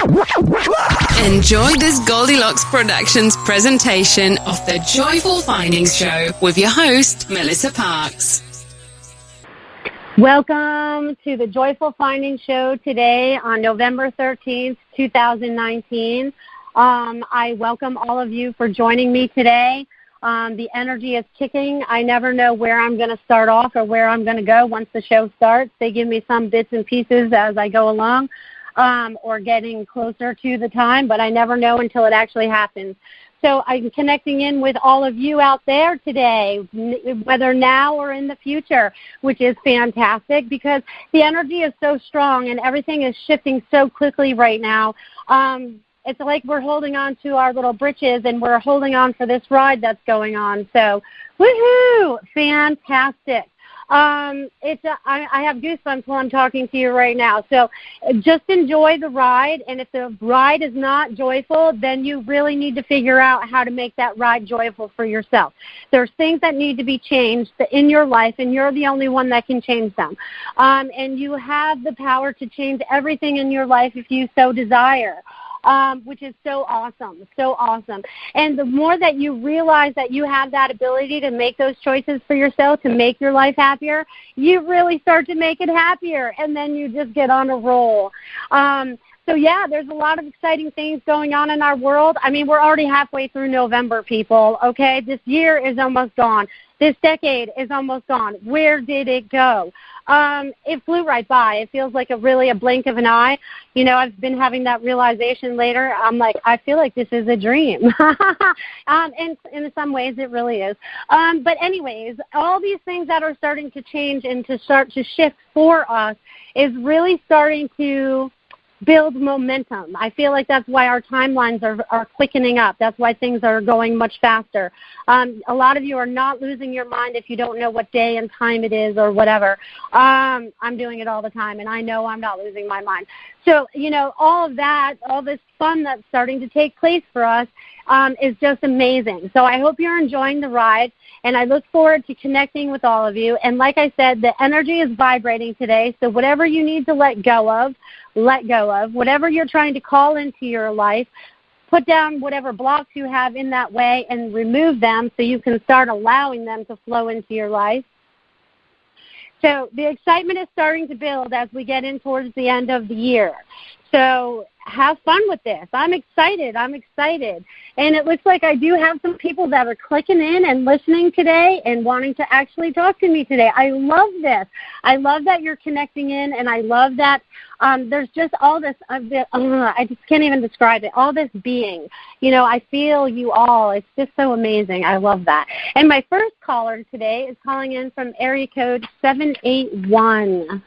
Enjoy this Goldilocks Productions presentation of the Joyful Findings Show with your host, Melissa Parks. Welcome to the Joyful Findings Show today on November 13th, 2019. I welcome all of you for joining me today. The energy is kicking. I never know where I'm going to start off or where I'm going to go once the show starts. They give me some bits and pieces as I go along or getting closer to the time, but I never know until it actually happens. So I'm connecting in with all of you out there today, whether now or in the future, which is fantastic because the energy is so strong and everything is shifting so quickly right now. It's like we're holding on to our little britches and we're holding on for this ride that's going on. So, woohoo! Fantastic. I have goosebumps while I'm talking to you right now. So just enjoy the ride, and if the ride is not joyful, then you really need to figure out how to make that ride joyful for yourself. There's things that need to be changed in your life, and you're the only one that can change them. And you have the power to change everything in your life if you so desire. Which is so awesome, so awesome. And the more that you realize that you have that ability to make those choices for yourself, to make your life happier, you really start to make it happier, and then you just get on a roll. So, yeah, there's a lot of exciting things going on in our world. I mean, we're already halfway through November, people, okay? This year is almost gone. This decade is almost gone. Where did it go? It flew right by. It feels like a blink of an eye. You know, I've been having that realization later. I'm like, I feel like this is a dream. And in some ways it really is. But anyways, all these things that are starting to change and to start to shift for us is really starting to build momentum. I feel like that's why our timelines are quickening up. That's why things are going much faster. A lot of you are not losing your mind if you don't know what day and time it is or whatever. I'm doing it all the time, and I know I'm not losing my mind. So, you know, all of that, all this fun that's starting to take place for us is just amazing. So I hope you're enjoying the ride, and I look forward to connecting with all of you. And like I said, the energy is vibrating today, so whatever you need to let go of. Whatever you're trying to call into your life, put down whatever blocks you have in that way and remove them so you can start allowing them to flow into your life. So the excitement is starting to build as we get in towards the end of the year. So have fun with this. I'm excited. And it looks like I do have some people that are clicking in and listening today and wanting to actually talk to me today. I love this. I love that you're connecting in, and I love that there's just all this, I just can't even describe it, all this being. You know, I feel you all. It's just so amazing. I love that. And my first caller today is calling in from area code 781.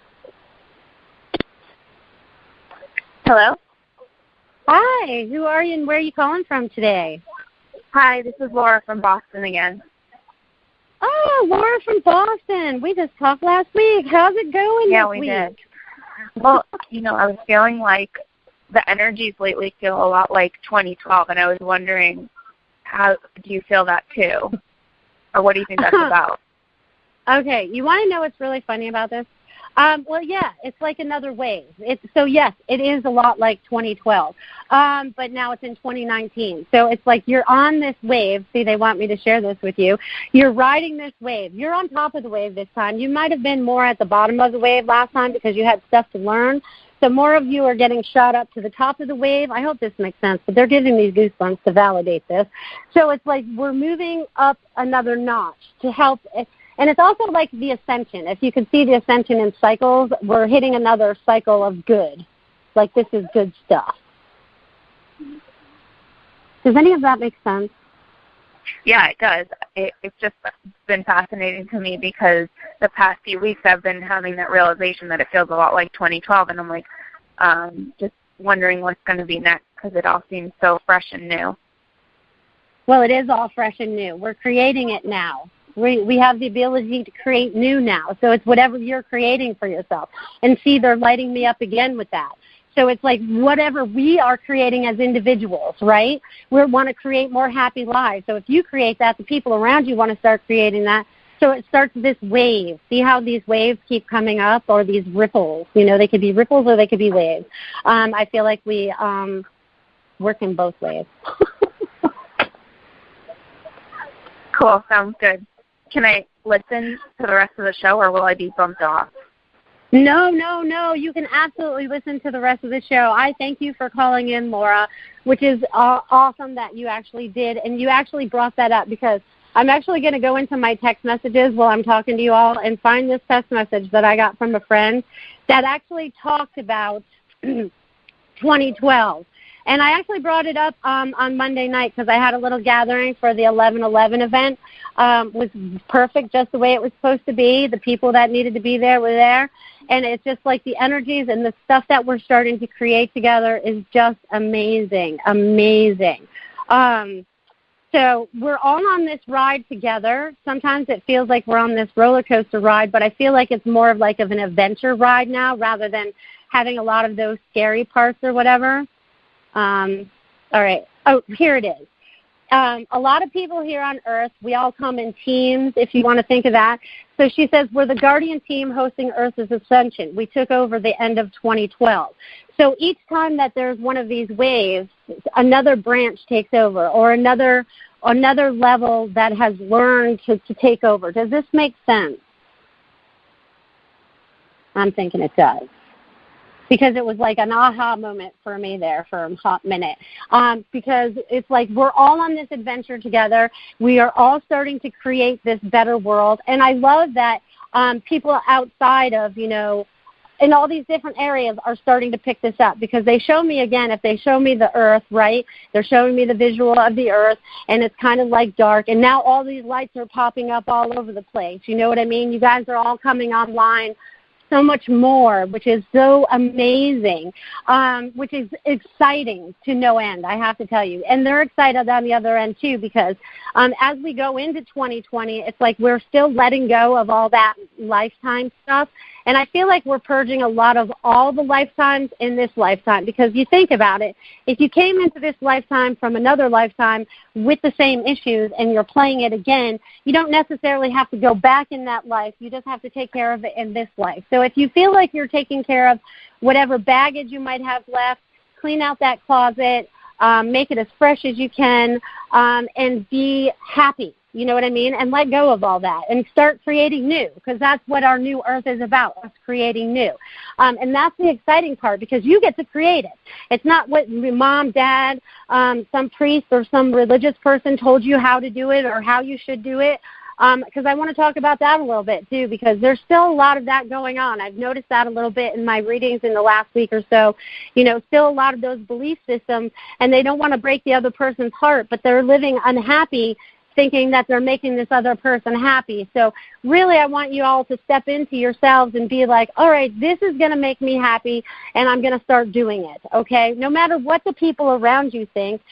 Hello? Hi, who are you and where are you calling from today? Hi, this is Laura from Boston again. Oh, Laura from Boston. We just talked last week. How's it going this week? Yeah, we did. Well, you know, I was feeling like the energies lately feel a lot like 2012, and I was wondering, how do you feel that too? Or what do you think that's about? Okay, you want to know what's really funny about this? Well, yeah, it's like another wave. So, yes, it is a lot like 2012, but now it's in 2019. So it's like you're on this wave. See, they want me to share this with you. You're riding this wave. You're on top of the wave this time. You might have been more at the bottom of the wave last time because you had stuff to learn. So more of you are getting shot up to the top of the wave. I hope this makes sense, but they're giving me goosebumps to validate this. So it's like we're moving up another notch to help. And it's also like the ascension. If you can see the ascension in cycles, we're hitting another cycle of good. Like this is good stuff. Does any of that make sense? Yeah, it does. It's just been fascinating to me because the past few weeks I've been having that realization that it feels a lot like 2012, and I'm like just wondering what's going to be next because it all seems so fresh and new. Well, it is all fresh and new. We're creating it now. We have the ability to create new now. So it's whatever you're creating for yourself. And see, they're lighting me up again with that. So it's like whatever we are creating as individuals, right? We want to create more happy lives. So if you create that, the people around you want to start creating that. So it starts this wave. See how these waves keep coming up, or these ripples? You know, they could be ripples or they could be waves. I feel like we work in both ways. Cool. Sounds good. Can I listen to the rest of the show, or will I be bumped off? No. You can absolutely listen to the rest of the show. I thank you for calling in, Laura, which is awesome that you actually did. And you actually brought that up, because I'm actually going to go into my text messages while I'm talking to you all and find this text message that I got from a friend that actually talked about 2012. And I actually brought it up on Monday night because I had a little gathering for the 11/11 event. Was perfect, just the way it was supposed to be. The people that needed to be there were there. And it's just like the energies and the stuff that we're starting to create together is just amazing. So we're all on this ride together. Sometimes it feels like we're on this roller coaster ride, but I feel like it's more of like of an adventure ride now rather than having a lot of those scary parts or whatever. All right. Oh, here it is. A lot of people here on Earth, we all come in teams, if you want to think of that. So she says, we're the Guardian team hosting Earth's Ascension. We took over the end of 2012. So each time that there's one of these waves, another branch takes over, or another level that has learned to take over. Does this make sense? I'm thinking it does. Because it was like an aha moment for me there for a hot minute. Because it's like we're all on this adventure together. We are all starting to create this better world. And I love that people outside of, you know, in all these different areas are starting to pick this up, because they show me, again, if they show me the earth, right, they're showing me the visual of the earth, and it's kind of like dark. And now all these lights are popping up all over the place. You know what I mean? You guys are all coming online so much more, which is so amazing, which is exciting to no end, I have to tell you. And they're excited on the other end, too, because as we go into 2020, it's like we're still letting go of all that lifetime stuff. And I feel like we're purging a lot of all the lifetimes in this lifetime, because you think about it, if you came into this lifetime from another lifetime with the same issues and you're playing it again, you don't necessarily have to go back in that life. You just have to take care of it in this life. So if you feel like you're taking care of whatever baggage you might have left, clean out that closet, make it as fresh as you can, and be happy. You know what I mean? And let go of all that and start creating new, because that's what our new earth is about, us creating new. And that's the exciting part, because you get to create it. It's not what mom, dad, some priest or some religious person told you how to do it or how you should do it. Because I want to talk about that a little bit, too, because there's still a lot of that going on. I've noticed that a little bit in my readings in the last week or so. You know, still a lot of those belief systems, and they don't want to break the other person's heart, but they're living unhappy, thinking that they're making this other person happy. So really, I want you all to step into yourselves and be like, all right, this is going to make me happy, and I'm going to start doing it, okay? No matter what the people around you think,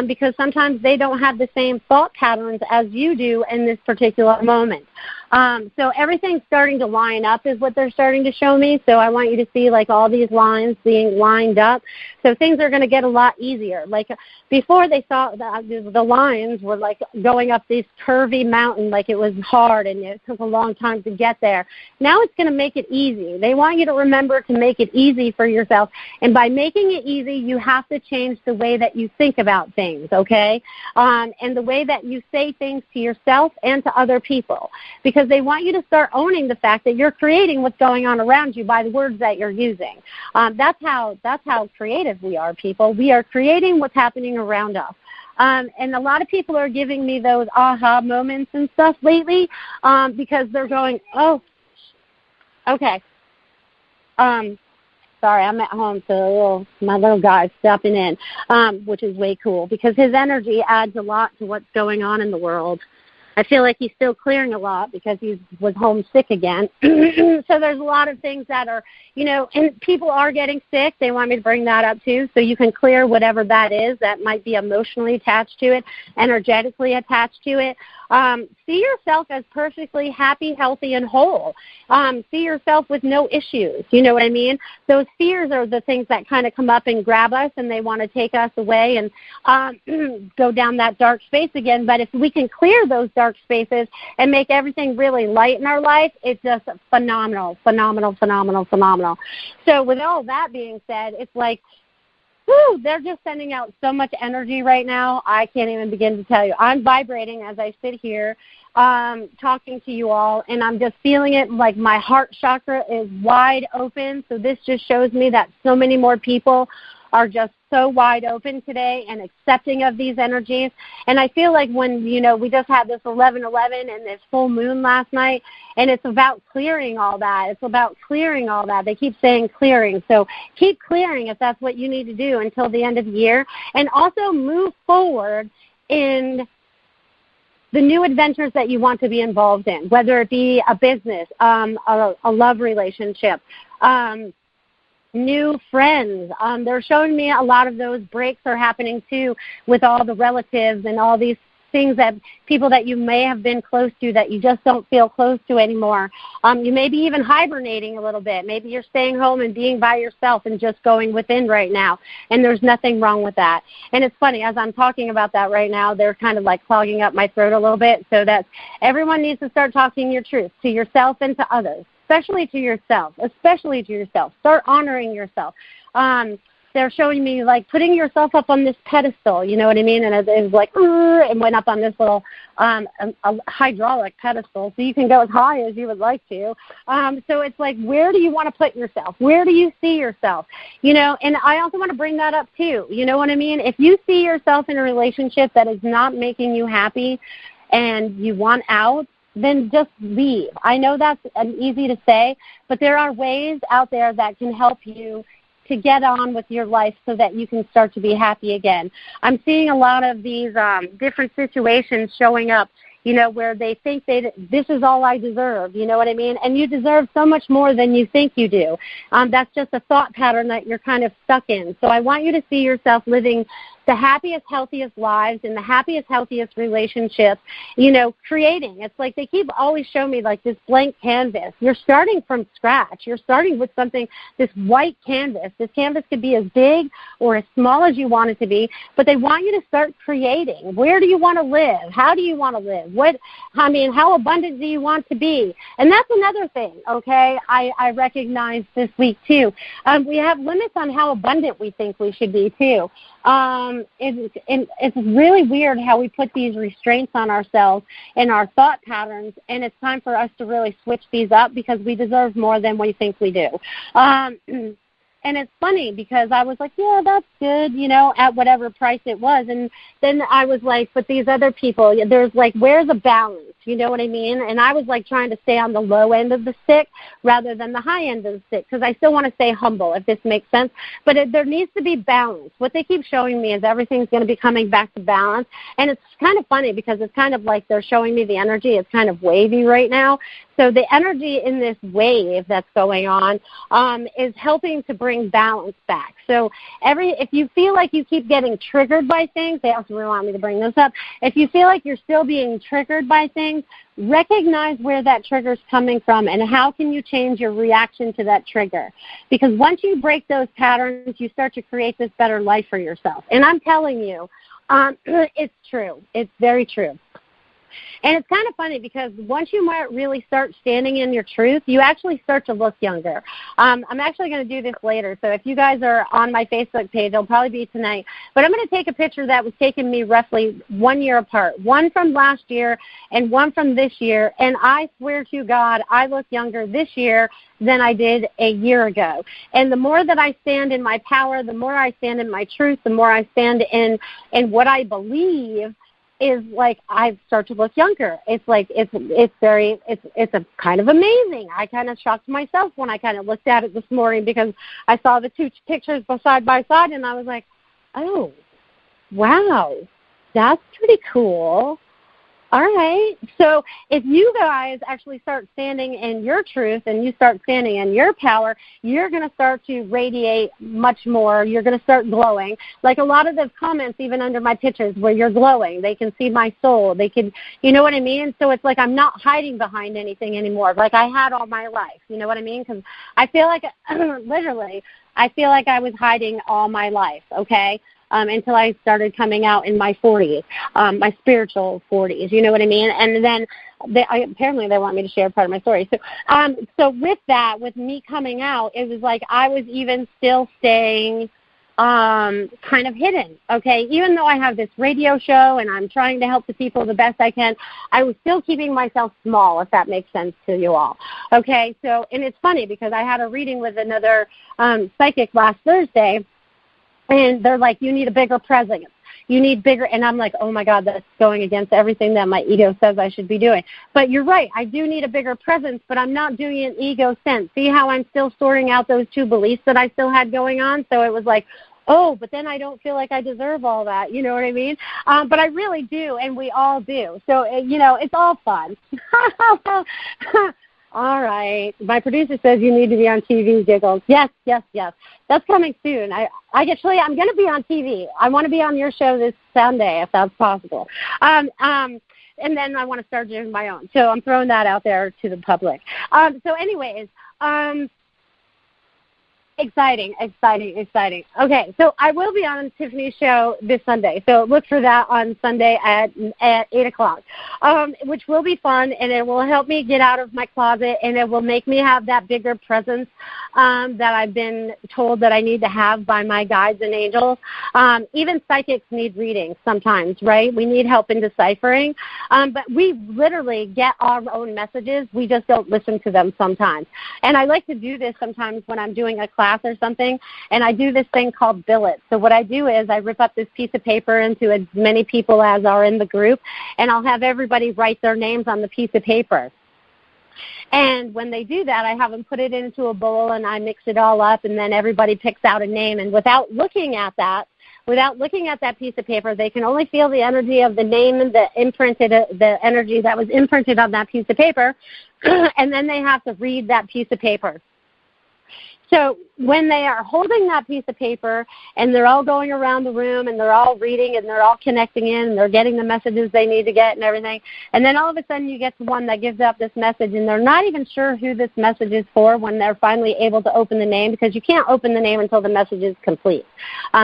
because sometimes they don't have the same thought patterns as you do in this particular moment. So everything's starting to line up is what they're starting to show me. So I want you to see like all these lines being lined up. So things are going to get a lot easier. Like before, they thought that the lines were like going up this curvy mountain, like it was hard and it took a long time to get there. Now it's going to make it easy. They want you to remember to make it easy for yourself. And by making it easy, you have to change the way that you think about things, okay? And the way that you say things to yourself and to other people. Because they want you to start owning the fact that you're creating what's going on around you by the words that you're using. That's how creative we are, people. We are creating what's happening around us. And a lot of people are giving me those aha moments and stuff lately because they're going, oh, okay. Sorry, I'm at home, so my little guy's stepping in, which is way cool because his energy adds a lot to what's going on in the world. I feel like he's still clearing a lot because he was homesick again. So there's a lot of things that are, you know, and people are getting sick. They want me to bring that up too. So you can clear whatever that is that might be emotionally attached to it, energetically attached to it. See yourself as perfectly happy, healthy, and whole. See yourself with no issues. You know what I mean? Those fears are the things that kind of come up and grab us, and they want to take us away and go down that dark space again. But if we can clear those dark dark spaces and make everything really light in our life, it's just phenomenal. So with all that being said, it's like, whew, they're just sending out so much energy right now. I can't even begin to tell you. I'm vibrating as I sit here talking to you all, and I'm just feeling it like my heart chakra is wide open. So this just shows me that so many more people are just so wide open today and accepting of these energies. And I feel like when, we just had this 11/11 and this full moon last night, and it's about clearing all that. It's about clearing all that. They keep saying clearing. So keep clearing if that's what you need to do until the end of the year. And also move forward in the new adventures that you want to be involved in, whether it be a business, a love relationship, new friends. They're showing me a lot of those breaks are happening too with all the relatives and all these things that people that you may have been close to that you just don't feel close to anymore. You may be even hibernating a little bit. Maybe you're staying home and being by yourself and just going within right now, and there's nothing wrong with that. And it's funny, as I'm talking about that right now, they're kind of like clogging up my throat a little bit, so that everyone needs to start talking your truth to yourself and to others. Especially to yourself. Start honoring yourself. They're showing me, like, putting yourself up on this pedestal, you know what I mean? And it was like, and went up on this little a hydraulic pedestal, so you can go as high as you would like to. So it's like, where do you want to put yourself? Where do you see yourself? And I also want to bring that up, too. You know what I mean? If you see yourself in a relationship that is not making you happy and you want out, then just leave. I know that's easy to say, but there are ways out there that can help you to get on with your life so that you can start to be happy again. I'm seeing a lot of these different situations showing up, where they think this is all I deserve, you know what I mean? And you deserve so much more than you think you do. That's just a thought pattern that you're kind of stuck in. So I want you to see yourself living the happiest, healthiest lives and the happiest, healthiest relationships, creating. It's like they keep always showing me like this blank canvas. You're starting from scratch. You're starting with something, this white canvas. This canvas could be as big or as small as you want it to be, but they want you to start creating. Where do you want to live? How do you want to live? How abundant do you want to be? And that's another thing, okay, I recognize this week too. We have limits on how abundant we think we should be too. It's really weird how we put these restraints on ourselves and our thought patterns, and it's time for us to really switch these up because we deserve more than we think we do. And it's funny because I was like, yeah, that's good, at whatever price it was. And then I was like, but these other people, there's like, where's the balance? You know what I mean? And I was like trying to stay on the low end of the stick rather than the high end of the stick because I still want to stay humble, if this makes sense. But there needs to be balance. What they keep showing me is everything's going to be coming back to balance. And it's kind of funny because it's kind of like they're showing me the energy. It's kind of wavy right now. So the energy in this wave that's going on is helping to bring balance back. So if you feel like you keep getting triggered by things, they also really want me to bring this up. If you feel like you're still being triggered by things, recognize where that trigger is coming from and how can you change your reaction to that trigger. Because once you break those patterns, you start to create this better life for yourself. And I'm telling you, it's true. It's very true. And it's kind of funny because once you might really start standing in your truth, you actually start to look younger. I'm actually going to do this later, so if you guys are on my Facebook page, it'll probably be tonight. But I'm going to take a picture that was taken me roughly 1 year apart, one from last year and one from this year, and I swear to God, I look younger this year than I did a year ago. And the more that I stand in my power, the more I stand in my truth, the more I stand in what I believe, is like I start to look younger. It's like it's a kind of amazing. I kind of shocked myself when I kind of looked at it this morning because I saw the two pictures side by side and I was like, oh, wow, that's pretty cool. All right. So if you guys actually start standing in your truth and you start standing in your power, you're going to start to radiate much more. You're going to start glowing. Like a lot of the comments, even under my pictures, where you're glowing, they can see my soul. They can, you know what I mean? So it's like I'm not hiding behind anything anymore like I had all my life. You know what I mean? Because I feel like, literally, I feel like I was hiding all my life, okay? until I started coming out in my 40s, my spiritual 40s. You know what I mean? And then apparently they want me to share part of my story. So with that, with me coming out, it was like I was even still staying kind of hidden, okay? Even though I have this radio show and I'm trying to help the people the best I can, I was still keeping myself small, if that makes sense to you all, okay? So, and it's funny because I had a reading with another psychic last Thursday, and they're like, you need a bigger presence. You need bigger, and I'm like, oh, my God, that's going against everything that my ego says I should be doing. But you're right, I do need a bigger presence, but I'm not doing it in ego sense. See how I'm still sorting out those two beliefs that I still had going on? So it was like, oh, but then I don't feel like I deserve all that. You know what I mean? But I really do, and we all do. So, it's all fun. All right. My producer says you need to be on TV, Giggles. Yes. That's coming soon. I'm going to be on TV. I want to be on your show this Sunday, if that's possible. And then I want to start doing my own. So I'm throwing that out there to the public. So anyways, Exciting. Okay, so I will be on Tiffany's show this Sunday. So look for that on Sunday at 8 o'clock, which will be fun, and it will help me get out of my closet, and it will make me have that bigger presence that I've been told that I need to have by my guides and angels. Even psychics need readings sometimes, right? We need help in deciphering. But we literally get our own messages. We just don't listen to them sometimes. And I like to do this sometimes when I'm doing a class or something, and I do this thing called billets. So what I do is I rip up this piece of paper into as many people as are in the group, and I'll have everybody write their names on the piece of paper. And when they do that, I have them put it into a bowl, and I mix it all up, and then everybody picks out a name. And without looking at that piece of paper, they can only feel the energy of the name and the energy that was imprinted on that piece of paper, and then they have to read that piece of paper. So when they are holding that piece of paper and they're all going around the room and they're all reading and they're all connecting in and they're getting the messages they need to get and everything, and then all of a sudden you get to one that gives out this message and they're not even sure who this message is for when they're finally able to open the name, because you can't open the name until the message is complete.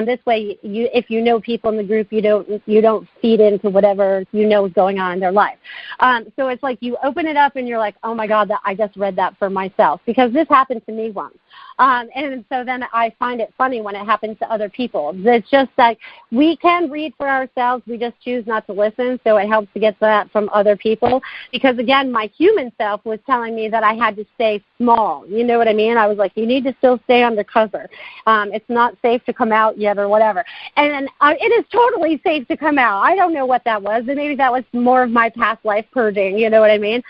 This way, if you know people in the group, you don't feed into whatever you know is going on in their life. So it's like you open it up and you're like, oh my God, I just read that for myself, because this happened to me once. And so then I find it funny when it happens to other people. It's just like we can read for ourselves. We just choose not to listen, so it helps to get that from other people. Because, again, my human self was telling me that I had to stay small. You know what I mean? I was like, you need to still stay undercover. It's not safe to come out yet or whatever. And then it is totally safe to come out. I don't know what that was. And maybe that was more of my past life purging. You know what I mean?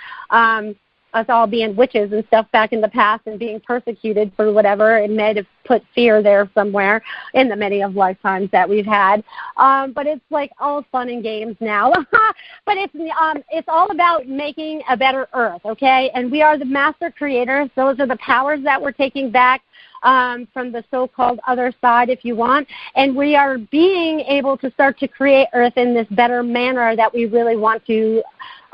Us all being witches and stuff back in the past and being persecuted for whatever. It may have put fear there somewhere in the many of lifetimes that we've had. But it's like all fun and games now. But it's all about making a better earth, okay? And we are the master creators. Those are the powers that we're taking back from the so-called other side, if you want. And we are being able to start to create earth in this better manner that we really want to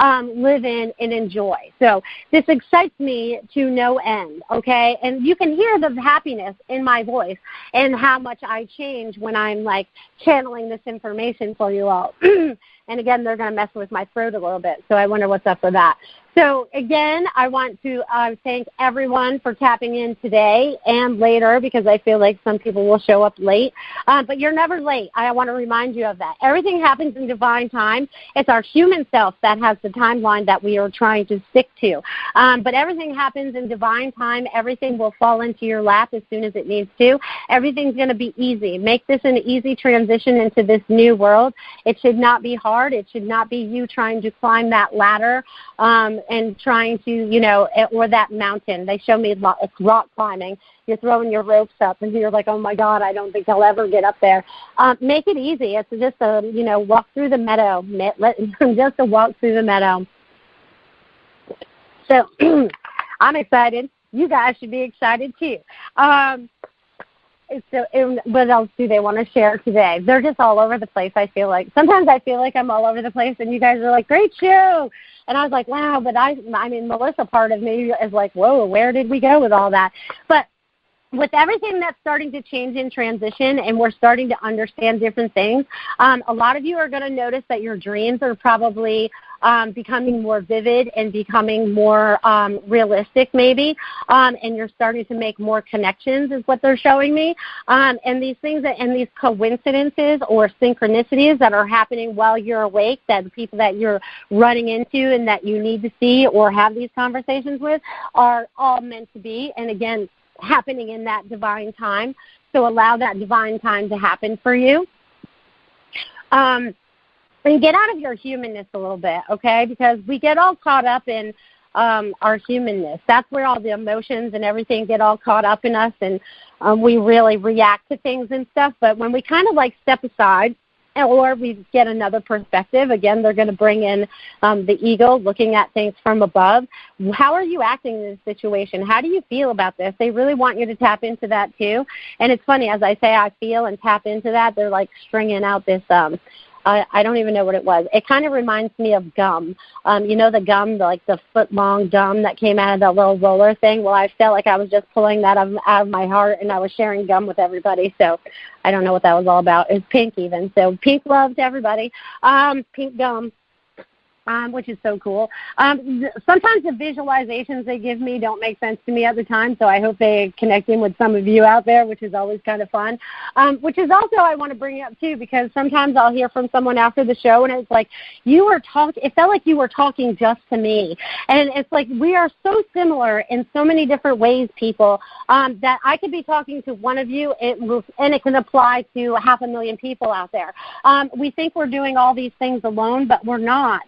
live in and enjoy. So this excites me to no end, okay? And you can hear the happiness in my voice and how much I change when I'm, like, channeling this information for you all. And, again, they're going to mess with my throat a little bit, so I wonder what's up with that. So, again, I want to thank everyone for tapping in today and later, because I feel like some people will show up late. But you're never late. I want to remind you of that. Everything happens in divine time. It's our human self that has the timeline that we are trying to stick to. But everything happens in divine time. Everything will fall into your lap as soon as it needs to. Everything's going to be easy. Make this an easy transition into this new world. It should not be hard. It should not be you trying to climb that ladder and trying to, or that mountain. They show me rock climbing. You're throwing your ropes up, and you're like, oh, my God, I don't think I'll ever get up there. Make it easy. It's just a, walk through the meadow. Just a walk through the meadow. So I'm excited. You guys should be excited, too. So what else do they want to share today? They're just all over the place, I feel like. Sometimes I feel like I'm all over the place, and you guys are like, great show. And I was like, wow, but Melissa part of me is like, whoa, where did we go with all that? But with everything that's starting to change in transition and we're starting to understand different things, a lot of you are going to notice that your dreams are probably becoming more vivid and becoming more realistic maybe, and you're starting to make more connections is what they're showing me. And these things and these coincidences or synchronicities that are happening while you're awake, that the people that you're running into and that you need to see or have these conversations with are all meant to be, and again, happening in that divine time. So allow that divine time to happen for you. And get out of your humanness a little bit, okay? Because we get all caught up in our humanness. That's where all the emotions and everything get all caught up in us, and we really react to things and stuff. But when we kind of like step aside, or we get another perspective, again, they're going to bring in the ego, looking at things from above. How are you acting in this situation? How do you feel about this? They really want you to tap into that too. And it's funny, as I say I feel and tap into that, they're like stringing out this I don't even know what it was. It kind of reminds me of gum. You know the gum, like the foot-long gum that came out of that little roller thing? Well, I felt like I was just pulling that out of my heart, and I was sharing gum with everybody. So I don't know what that was all about. It was pink even. So pink love to everybody. Pink gum. Which is so cool. Sometimes the visualizations they give me don't make sense to me other times, so I hope they connect in with some of you out there, which is always kind of fun. Which is also I want to bring up, too, because sometimes I'll hear from someone after the show, and it's like, it felt like you were talking just to me. And it's like we are so similar in so many different ways, people, that I could be talking to one of you, and it can apply to 500,000 people out there. We think we're doing all these things alone, but we're not.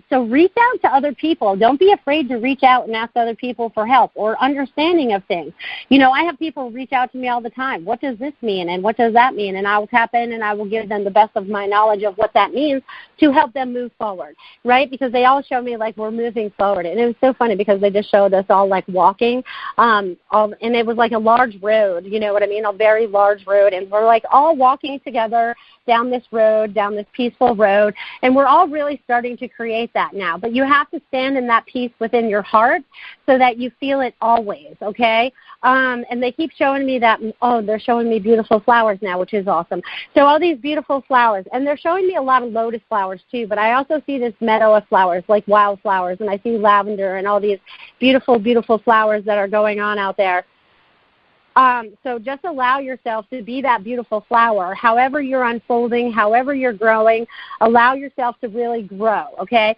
So reach out to other people. Don't be afraid to reach out and ask other people for help or understanding of things. You know, I have people reach out to me all the time. What does this mean and what does that mean? And I will tap in and I will give them the best of my knowledge of what that means to help them move forward, right? Because they all show me like we're moving forward. And it was so funny because they just showed us all like walking, and it was like a large road, you know what I mean, a very large road. And we're like all walking together down this road, down this peaceful road, and we're all really starting to create that now. But you have to stand in that peace within your heart so that you feel it always, okay? And they keep showing me that, they're showing me beautiful flowers now, which is awesome. So all these beautiful flowers, and they're showing me a lot of lotus flowers too, but I also see this meadow of flowers, like wildflowers, and I see lavender and all these beautiful, beautiful flowers that are going on out there. So just allow yourself to be that beautiful flower. However you're unfolding, however you're growing, allow yourself to really grow, okay?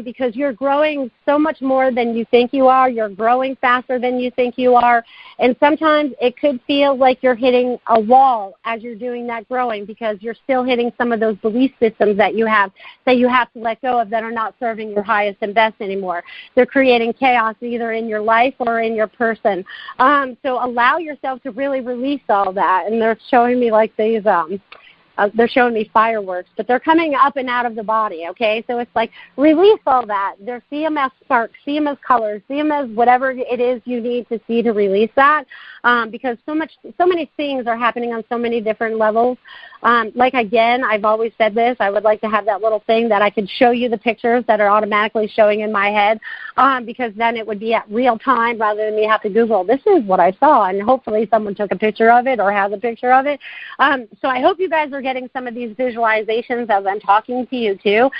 Because you're growing so much more than you think you are. You're growing faster than you think you are. And sometimes it could feel like you're hitting a wall as you're doing that growing because you're still hitting some of those belief systems that you have to let go of that are not serving your highest and best anymore. They're creating chaos either in your life or in your person. So allow yourself to really release all that. And they're showing me like these they're showing me fireworks, but they're coming up and out of the body, okay? So it's like release all that. They're see them as sparks, see them as colors, see them as whatever it is you need to see to release that, because so many things are happening on so many different levels. Like, again, I've always said this, I would like to have that little thing that I could show you the pictures that are automatically showing in my head, because then it would be at real time rather than me have to Google, this is what I saw, and hopefully someone took a picture of it or has a picture of it. So I hope you guys are getting some of these visualizations as I'm talking to you too,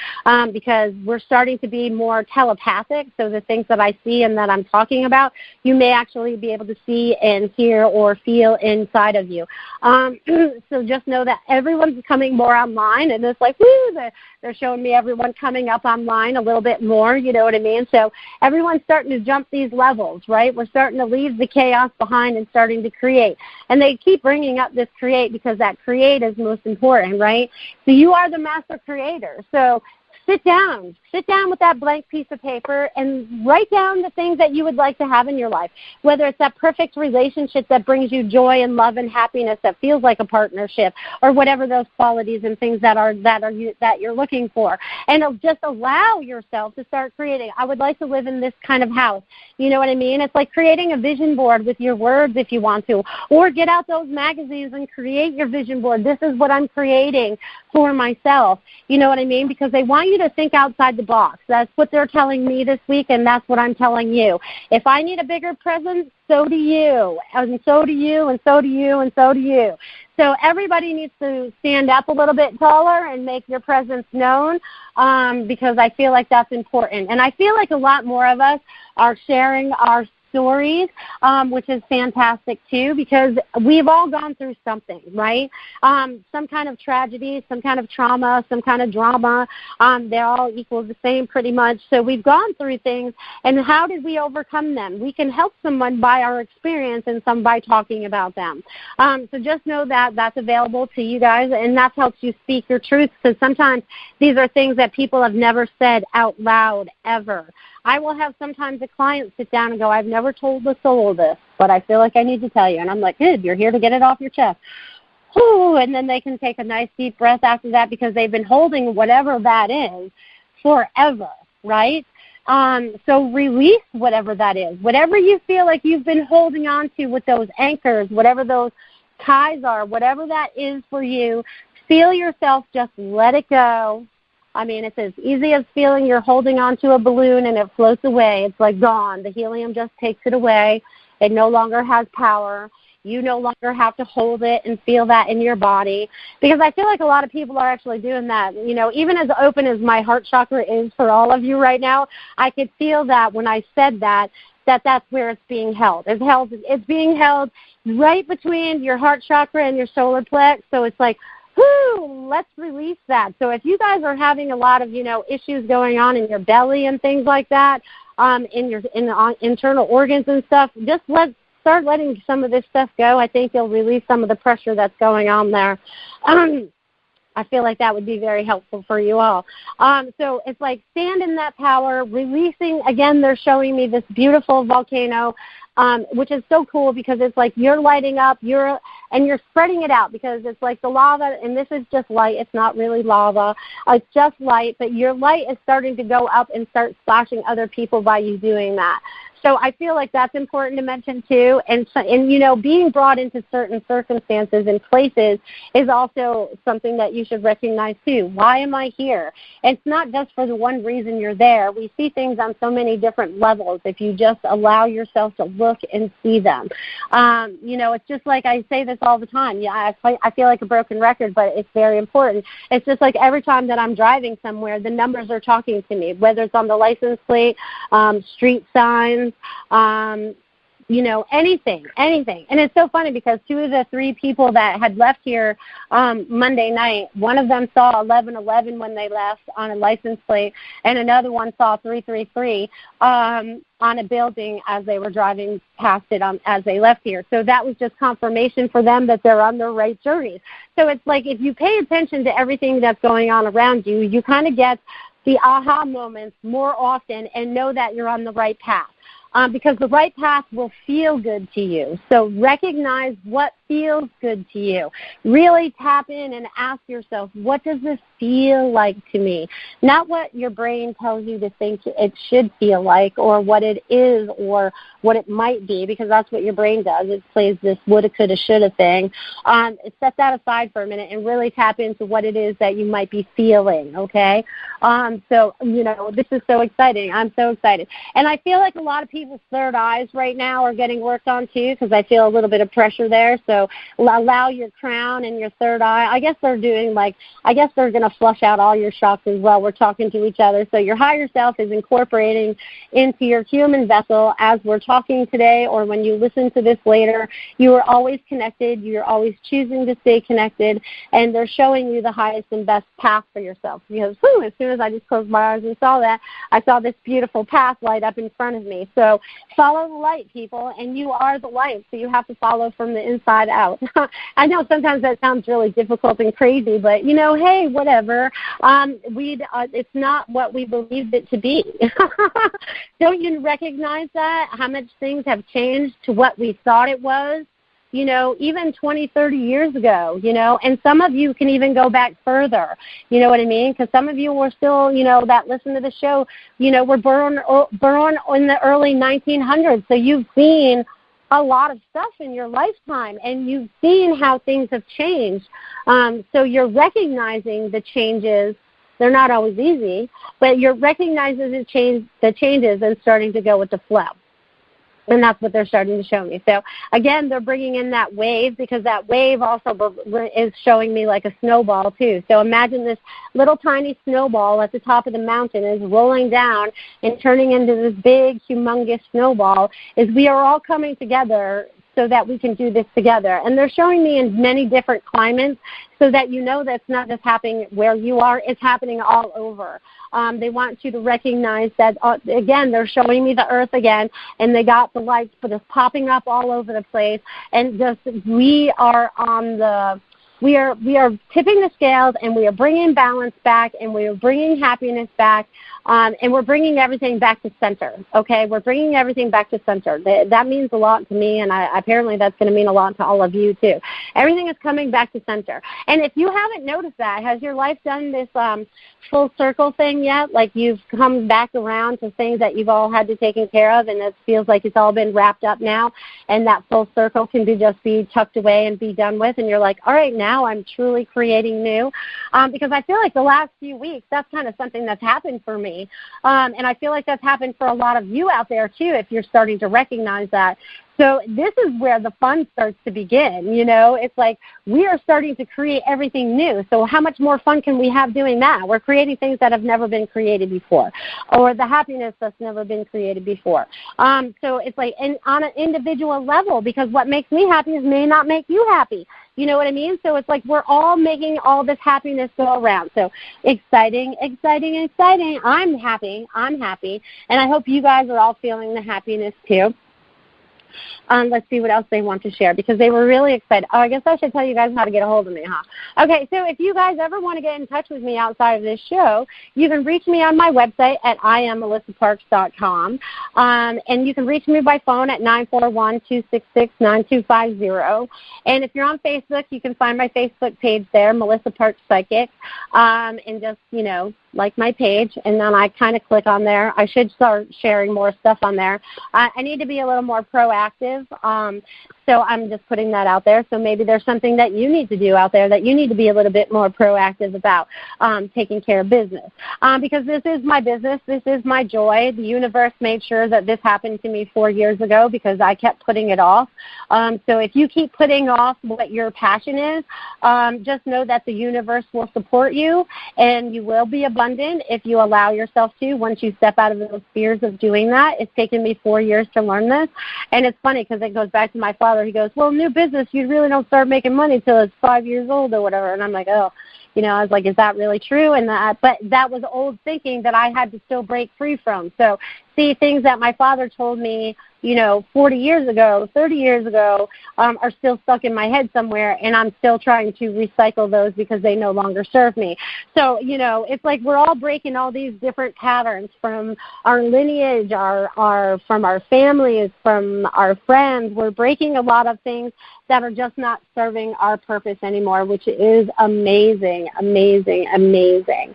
because we're starting to be more telepathic, so the things that I see and that I'm talking about, you may actually be able to see and hear or feel inside of you. So just know that everyone's coming more online, and it's like, woo, they're showing me everyone coming up online a little bit more, you know what I mean? So everyone's starting to jump these levels, right? We're starting to leave the chaos behind and starting to create. And they keep bringing up this create because that create is most important, right? So you are the master creator. So sit down with that blank piece of paper and write down the things that you would like to have in your life, whether it's that perfect relationship that brings you joy and love and happiness that feels like a partnership, or whatever those qualities and things that you're looking for. And just allow yourself to start creating. I would like to live in this kind of house. You know what I mean? It's like creating a vision board with your words if you want to, or get out those magazines and create your vision board. This is what I'm creating for myself. You know what I mean? Because they want you to think outside the box. That's what they're telling me this week, and that's what I'm telling you. If I need a bigger presence, so do you, and so do you, and so do you, and so do you. So everybody needs to stand up a little bit taller and make your presence known, because I feel like that's important. And I feel like a lot more of us are sharing our stories, which is fantastic too, because we've all gone through something, right? Some kind of tragedy, some kind of trauma, some kind of drama. They all equal the same pretty much. So we've gone through things, and how did we overcome them? We can help someone by our experience and some by talking about them. So just know that that's available to you guys, and that helps you speak your truth, because sometimes these are things that people have never said out loud ever. I will have sometimes a client sit down and go, I've never told a soul this, but I feel like I need to tell you. And I'm like, good, you're here to get it off your chest. Whew, and then they can take a nice deep breath after that, because they've been holding whatever that is forever, right? So release whatever that is. Whatever you feel like you've been holding on to with those anchors, whatever those ties are, whatever that is for you, feel yourself just let it go. I mean, it's as easy as feeling you're holding on to a balloon and it floats away. It's like gone. The helium just takes it away. It no longer has power. You no longer have to hold it and feel that in your body, because I feel like a lot of people are actually doing that. You know, even as open as my heart chakra is for all of you right now, I could feel that when I said that that's where it's being held. It's being held right between your heart chakra and your solar plex. So it's like, whoo, let's release that. So if you guys are having a lot of, issues going on in your belly and things like that, in the internal organs and stuff, just start letting some of this stuff go. I think you'll release some of the pressure that's going on there. I feel like that would be very helpful for you all. So it's like stand in that power, releasing. Again, they're showing me this beautiful volcano, which is so cool, because it's like you're lighting up, you're spreading it out, because it's like the lava, and this is just light. It's not really lava. It's just light, but your light is starting to go up and start splashing other people by you doing that. So I feel like that's important to mention too. And being brought into certain circumstances and places is also something that you should recognize too. Why am I here? It's not just for the one reason you're there. We see things on so many different levels if you just allow yourself to look and see them. It's just like I say this all the time. Yeah, I feel like a broken record, but it's very important. It's just like every time that I'm driving somewhere, the numbers are talking to me, whether it's on the license plate, street signs, anything. And it's so funny, because two of the three people that had left here Monday night, one of them saw 1111 when they left on a license plate, and another one saw 333 on a building as they were driving past it as they left here. So that was just confirmation for them that they're on their right journey. So it's like if you pay attention to everything that's going on around you, you kind of get the aha moments more often and know that you're on the right path. Because the right path will feel good to you. So recognize what feels good to you. Really tap in and ask yourself, what does this feel like to me? Not what your brain tells you to think it should feel like, or what it is, or what it might be, because that's what your brain does. It plays this woulda, coulda, shoulda thing. Set that aside for a minute and really tap into what it is that you might be feeling, okay? This is so exciting. I'm so excited. And I feel like a lot of people's third eyes right now are getting worked on too, because I feel a little bit of pressure there. So allow your crown and your third eye. I guess they're going to flush out all your chakras while we're talking to each other. So your higher self is incorporating into your human vessel as we're talking today, or when you listen to this later. You are always connected. You're always choosing to stay connected, and they're showing you the highest and best path for yourself. Because as soon as I just closed my eyes and saw that, I saw this beautiful path light up in front of me. So follow the light, people, and you are the light, so you have to follow from the inside out. I know sometimes that sounds really difficult and crazy, but, hey, whatever. It's not what we believed it to be. Don't you recognize that? How much things have changed to what we thought it was? Even 20, 30 years ago, and some of you can even go back further, you know what I mean? Because some of you were still, that listen to the show, were born in the early 1900s, so you've seen a lot of stuff in your lifetime, and you've seen how things have changed. So you're recognizing the changes They're not always easy, but you're recognizing the changes and starting to go with the flow. And that's what they're starting to show me. So, again, they're bringing in that wave, because that wave also is showing me like a snowball, too. So imagine this little tiny snowball at the top of the mountain is rolling down and turning into this big, humongous snowball. Is we are all coming together so that we can do this together. And they're showing me in many different climates so that you know that's not just happening where you are, it's happening all over. They want you to recognize that, again, they're showing me the earth again, and they got the lights just popping up all over the place. And just we are tipping the scales, and we are bringing balance back, and we are bringing happiness back, and we're bringing everything back to center, okay? We're bringing everything back to center. That means a lot to me, and apparently that's going to mean a lot to all of you, too. Everything is coming back to center. And if you haven't noticed that, has your life done this full circle thing yet? Like you've come back around to things that you've all had to take care of, and it feels like it's all been wrapped up now, and that full circle can just be tucked away and be done with, and you're like, all right, now I'm truly creating new, because I feel like the last few weeks, that's kind of something that's happened for me, and I feel like that's happened for a lot of you out there, too, if you're starting to recognize that. So this is where the fun starts to begin, you know. It's like we are starting to create everything new. So how much more fun can we have doing that? We're creating things that have never been created before, or the happiness that's never been created before. So it's like on an individual level, because what makes me happy may not make you happy. You know what I mean? So it's like we're all making all this happiness go around. So exciting, exciting, exciting. I'm happy. And I hope you guys are all feeling the happiness, too. Let's see what else they want to share, because they were really excited. Oh, I guess I should tell you guys how to get a hold of me, huh? Okay, so if you guys ever want to get in touch with me outside of this show, you can reach me on my website at IamMelissaParks.com, and you can reach me by phone at 941-266-9250. And if you're on Facebook, you can find my Facebook page there, Melissa Parks Psychic, and just, you know, like my page, and then I kind of click on there. I should start sharing more stuff on there. I need to be a little more proactive, so I'm just putting that out there. So maybe there's something that you need to do out there that you need to be a little bit more proactive about, taking care of business. Because this is my business. This is my joy. The universe made sure that this happened to me 4 years ago because I kept putting it off. So if you keep putting off what your passion is, just know that the universe will support you, and you will be abundant if you allow yourself to, once you step out of those fears of doing that. It's taken me 4 years to learn this. And it's funny because it goes back to my father. He goes, well, new business, you really don't start making money until it's 5 years old or whatever. And I'm like, oh, you know, I was like, is that really true? And but that was old thinking that I had to still break free from. So see, things that my father told me, you know, 40 years ago, 30 years ago, are still stuck in my head somewhere, and I'm still trying to recycle those because they no longer serve me. So, you know, it's like we're all breaking all these different patterns from our lineage, from our families, from our friends. We're breaking a lot of things that are just not serving our purpose anymore, which is amazing, amazing, amazing.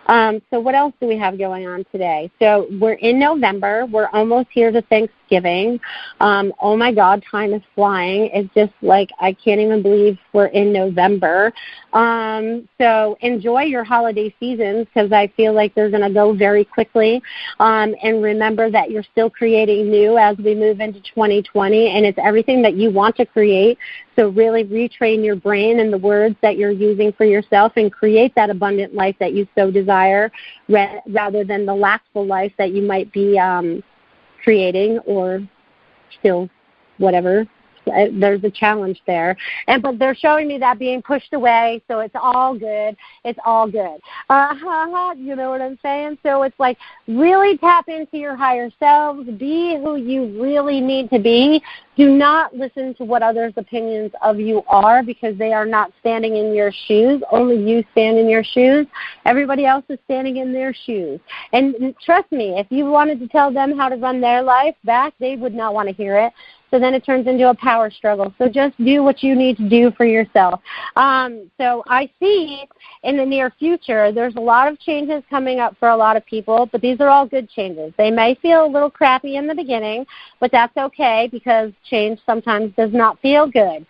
So what else do we have going on today? So we're in November. We're almost here to Thanksgiving. Oh, my God, time is flying. It's just like I can't even believe we're in November. So enjoy your holiday seasons, because I feel like they're going to go very quickly. And remember that you're still creating new as we move into 2020, and it's everything that you want to create. So really retrain your brain and the words that you're using for yourself and create that abundant life that you so desire, rather than the lackful life that you might be creating, or still whatever. There's a challenge there. But they're showing me that being pushed away, so it's all good. It's all good. You know what I'm saying? So it's like really tap into your higher selves. Be who you really need to be. Do not listen to what others' opinions of you are, because they are not standing in your shoes. Only you stand in your shoes. Everybody else is standing in their shoes. And trust me, if you wanted to tell them how to run their life back, they would not want to hear it. So then it turns into a power struggle. So just do what you need to do for yourself. So I see in the near future, there's a lot of changes coming up for a lot of people, but these are all good changes. They may feel a little crappy in the beginning, but that's okay because change sometimes does not feel good.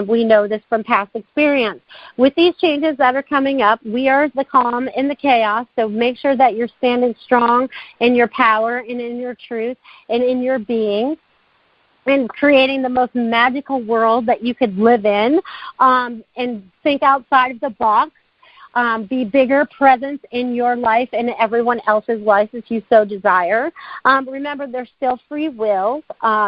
We know this from past experience. With these changes that are coming up, we are the calm in the chaos, so make sure that you're standing strong in your power and in your truth and in your being, and creating the most magical world that you could live in, and think outside of the box. Be bigger presence in your life and everyone else's life if you so desire. Remember, there's still free will.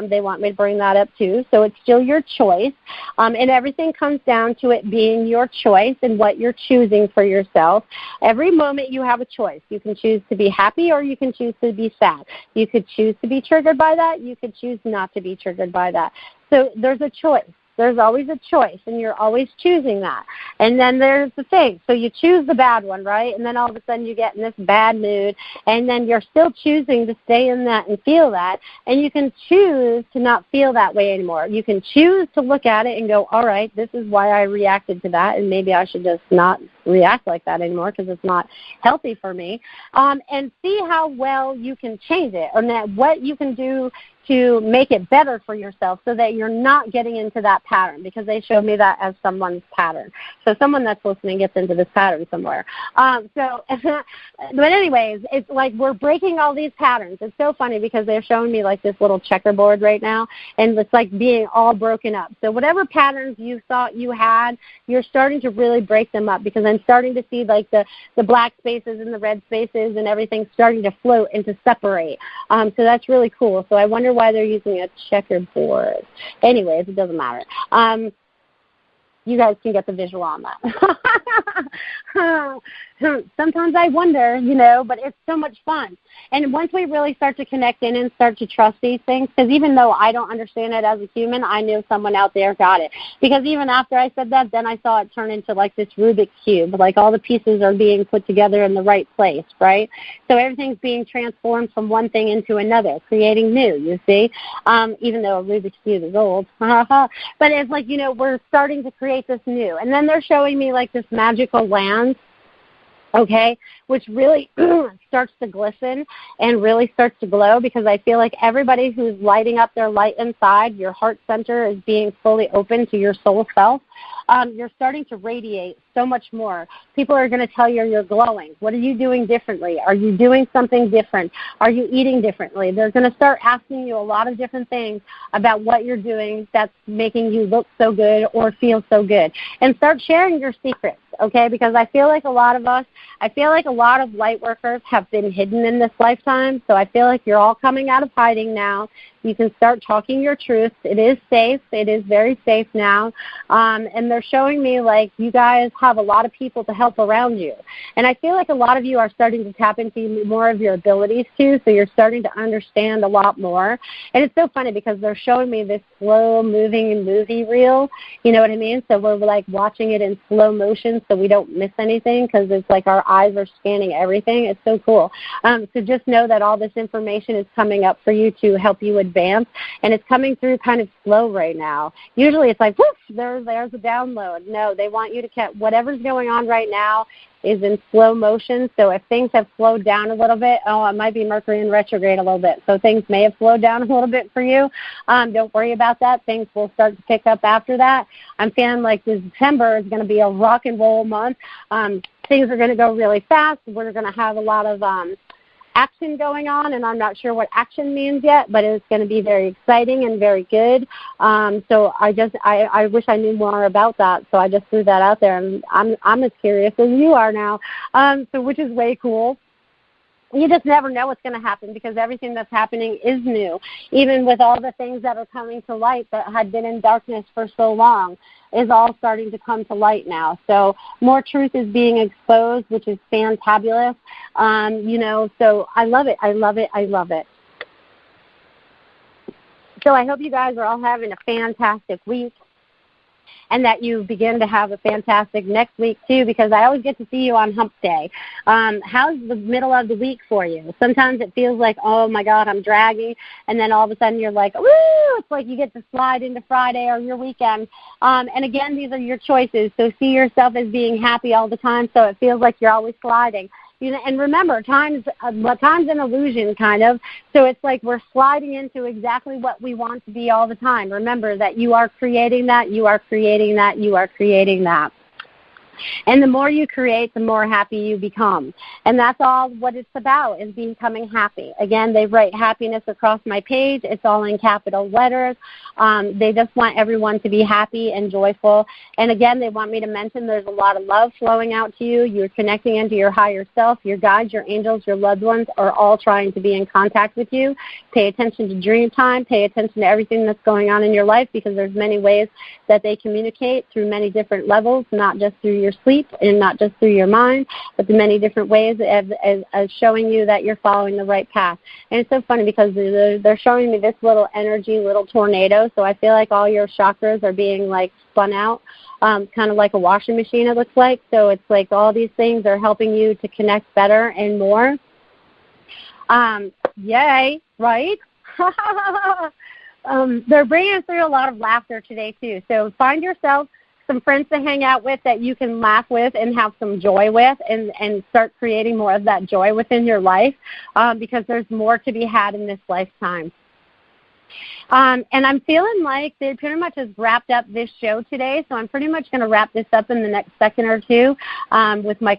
They want me to bring that up too. So it's still your choice. And everything comes down to it being your choice and what you're choosing for yourself. Every moment you have a choice. You can choose to be happy or you can choose to be sad. You could choose to be triggered by that. You could choose not to be triggered by that. So there's a choice. There's always a choice, and you're always choosing that. And then there's the thing. So you choose the bad one, right? And then all of a sudden you get in this bad mood, and then you're still choosing to stay in that and feel that. And you can choose to not feel that way anymore. You can choose to look at it and go, all right, this is why I reacted to that, and maybe I should just not react like that anymore because it's not healthy for me. And see how well you can change it, or what you can do to make it better for yourself so that you're not getting into that pattern, because they showed me that as someone's pattern. So someone that's listening gets into this pattern somewhere. But anyways, it's like we're breaking all these patterns. It's so funny because they're showing me like this little checkerboard right now, and it's like being all broken up. So whatever patterns you thought you had, you're starting to really break them up, because I'm starting to see like the black spaces and the red spaces and everything starting to float and to separate. So that's really cool. So I wonder why they're using a checkerboard. Anyways, it doesn't matter. You guys can get the visual on that. Sometimes I wonder, but it's so much fun. And once we really start to connect in and start to trust these things, because even though I don't understand it as a human, I knew someone out there got it. Because even after I said that, then I saw it turn into like this Rubik's Cube, like all the pieces are being put together in the right place, right? So everything's being transformed from one thing into another, creating new, you see? Even though a Rubik's Cube is old. But it's like, we're starting to create this new. And then they're showing me like this magical land, okay, which really starts to glisten and really starts to glow, because I feel like everybody who's lighting up their light inside, your heart center is being fully open to your soul self. You're starting to radiate so much more. People are going to tell you you're glowing. What are you doing differently? Are you doing something different? Are you eating differently? They're going to start asking you a lot of different things about what you're doing that's making you look so good or feel so good. And start sharing your secrets, okay? Because I feel like a lot of light workers have been hidden in this lifetime. So I feel like you're all coming out of hiding now. You can start talking your truth. It is safe. It is very safe now. And they're showing me like you guys have a lot of people to help around you. And I feel like a lot of you are starting to tap into more of your abilities too, so you're starting to understand a lot more. And it's so funny because they're showing me this slow-moving movie reel, you know what I mean? So we're like watching it in slow motion so we don't miss anything, because it's like our eyes are scanning everything. It's so cool. So just know that all this information is coming up for you to help you advance, and it's coming through kind of slow right now. Usually it's like, whoosh, there's a download. No, they want you to catch whatever's going on right now is in slow motion. So if things have slowed down a little bit, it might be Mercury in retrograde a little bit. So things may have slowed down a little bit for you. Don't worry about that. Things will start to pick up after that. I'm feeling like December is going to be a rock and roll month. Things are going to go really fast. We're going to have a lot of action going on, and I'm not sure what action means yet, but it's going to be very exciting and very good. So I wish I knew more about that, so I just threw that out there, and I'm as curious as you are now, so which is way cool. You just never know what's going to happen, because everything that's happening is new, even with all the things that are coming to light that had been in darkness for so long is all starting to come to light now. So more truth is being exposed, which is fantabulous. So I love it. I love it. I love it. So I hope you guys are all having a fantastic week. and that you begin to have a fantastic next week, too, because I always get to see you on Hump Day. How's the middle of the week for you? Sometimes it feels like, oh, my God, I'm dragging, and then all of a sudden you're like, woo, it's like you get to slide into Friday or your weekend. And, again, these are your choices, so see yourself as being happy all the time so it feels like you're always sliding. And remember, time's an illusion, kind of. So it's like we're sliding into exactly what we want to be all the time. Remember that you are creating that, you are creating that, you are creating that. And the more you create, the more happy you become. And that's all what it's about, is becoming happy. Again, they write happiness across my page. It's all in capital letters. They just want everyone to be happy and joyful. And again, they want me to mention there's a lot of love flowing out to you. You're connecting into your higher self. Your guides, your angels, your loved ones are all trying to be in contact with you. Pay attention to dream time. Pay attention to everything that's going on in your life, because there's many ways that they communicate through many different levels, not just through your sleep and not just through your mind, but the many different ways as showing you that you're following the right path. And it's so funny because they're showing me this little energy, little tornado, so I feel like all your chakras are being like spun out, kind of like a washing machine, it looks like. So it's like all these things are helping you to connect better and more. Yay, right? They're bringing through a lot of laughter today, too. So find yourself some friends to hang out with that you can laugh with and have some joy with, and start creating more of that joy within your life, because there's more to be had in this lifetime. And I'm feeling like they pretty much has wrapped up this show today, so I'm pretty much going to wrap this up in the next second or two with my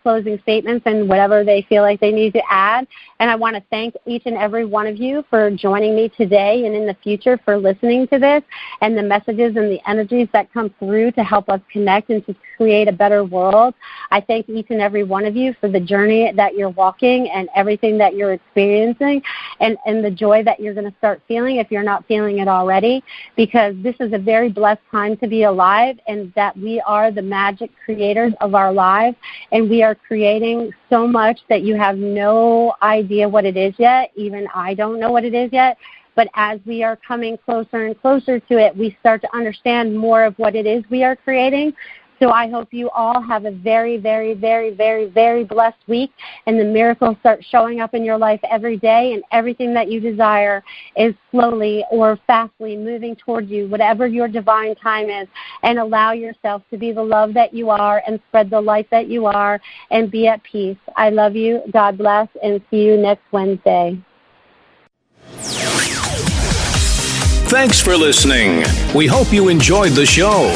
closing statements and whatever they feel like they need to add. And I want to thank each and every one of you for joining me today and in the future for listening to this and the messages and the energies that come through to help us connect and to create a better world. I thank each and every one of you for the journey that you're walking and everything that you're experiencing, and the joy that you're going to start feeling if you're not feeling it already, because this is a very blessed time to be alive, and that we are the magic creators of our lives. And we are creating so much that you have no idea what it is yet. Even I don't know what it is yet. But as we are coming closer and closer to it, we start to understand more of what it is we are creating. So I hope you all have a very, very, very, very, very blessed week, and the miracles start showing up in your life every day, and everything that you desire is slowly or fastly moving towards you, whatever your divine time is, and allow yourself to be the love that you are and spread the light that you are and be at peace. I love you. God bless, and see you next Wednesday. Thanks for listening. We hope you enjoyed the show.